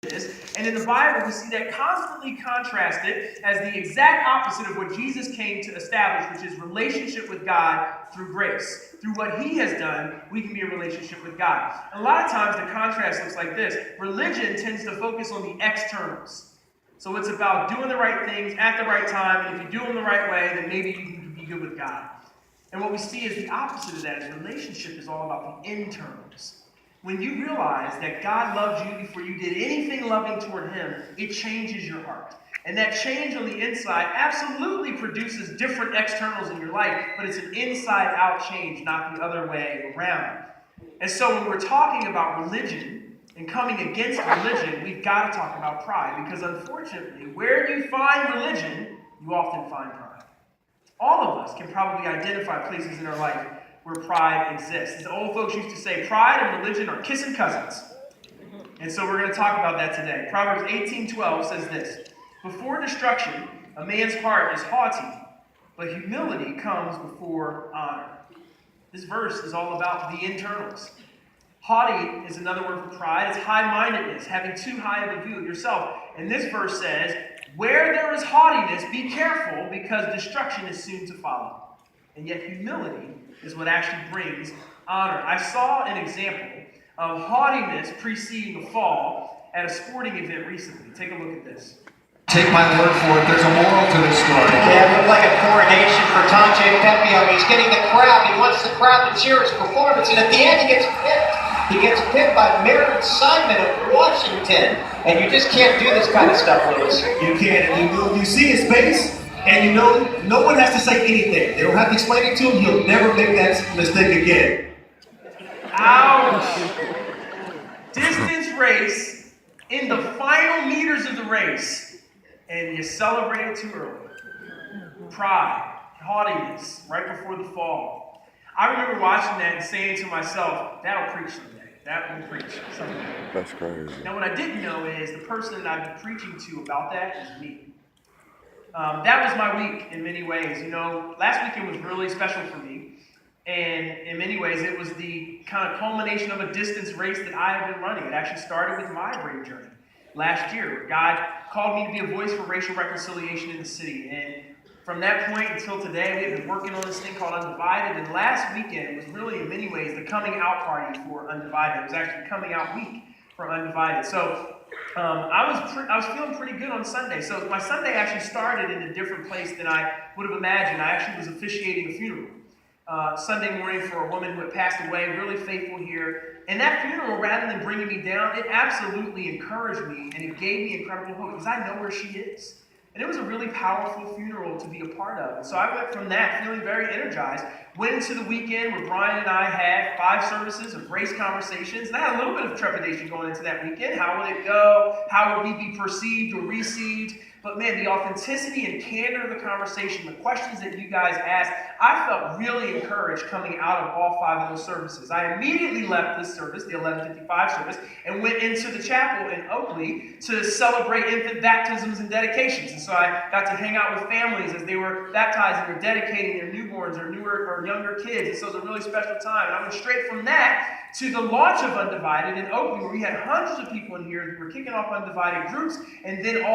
is. And in the Bible, we see that constantly contrasted as the exact opposite of what Jesus came to establish, which is relationship with God through grace. Through what he has done, we can be in relationship with God. And a lot of times the contrast looks like this. Religion tends to focus on the externals. So it's about doing the right things at the right time, and if you do them the right way, then maybe you can be good with God. And what we see is the opposite of that, is relationship is all about the internals. When you realize that God loves you before you did anything loving toward him, it changes your heart. And that change on the inside absolutely produces different externals in your life, but it's an inside-out change, not the other way around. And so when we're talking about religion and coming against religion, we've got to talk about pride, because unfortunately, where you find religion, you often find pride. All of us can probably identify places in our life where pride exists. As the old folks used to say, pride and religion are kissing cousins. And so we're going to talk about that today. Proverbs 18:12 says this: before destruction, a man's heart is haughty, but humility comes before honor. This verse is all about the internals. Haughty is another word for pride. It's high-mindedness, having too high of a view of yourself. And this verse says, where there is haughtiness, be careful, because destruction is soon to follow. And yet humility is what actually brings honor. I saw an example of haughtiness preceding a fall at a sporting event recently. Take a look at this. Take my word for it, there's a moral to this story. Yeah, it looked like a coronation for Tonje Pepiot. He's getting the crowd. He wants the crowd to cheer his performance, and at the end he gets picked. He gets picked by Merritt Simon of Washington. And you just can't do this kind of stuff, Lewis. You can't. And you see his face, and you know no one has to say anything. They don't have to explain it to him. He'll never make that mistake again. Ouch! Distance race in the final meters of the race, and you celebrate it too early. Pride, haughtiness, right before the fall. I remember watching that and saying to myself, that'll preach someday. That will preach someday. That's crazy. Now, what I didn't know is the person that I've been preaching to about that is me. That was my week in many ways. You know, last weekend was really special for me. And in many ways, it was the kind of culmination of a distance race that I have been running. It actually started with my brave journey last year, where God called me to be a voice for racial reconciliation in the city. And from that point until today, we have been working on this thing called Undivided. And last weekend was really, in many ways, the coming out party for Undivided. It was actually coming out week for Undivided. So I was feeling pretty good on Sunday. So my Sunday actually started in a different place than I would have imagined. I actually was officiating a funeral. Sunday morning for a woman who had passed away, really faithful here. And that funeral, rather than bringing me down, it absolutely encouraged me, and it gave me incredible hope, because I know where she is. And it was a really powerful funeral to be a part of. And so I went from that feeling very energized, went into the weekend where Brian and I had 5 services of race conversations. And I had a little bit of trepidation going into that weekend. How would it go? How would we be perceived or received? But man, the authenticity and candor of the conversation, the questions that you guys asked, I felt really encouraged coming out of all 5 of those services. I immediately left this service, the 11:55 service, and went into the chapel in Oakley to celebrate infant baptisms and dedications. And so I got to hang out with families as they were baptizing or dedicating their newborns or newer or younger kids. And so it was a really special time. And I went straight from that to the launch of Undivided in Oakley, where we had hundreds of people in here who were kicking off Undivided groups, and then all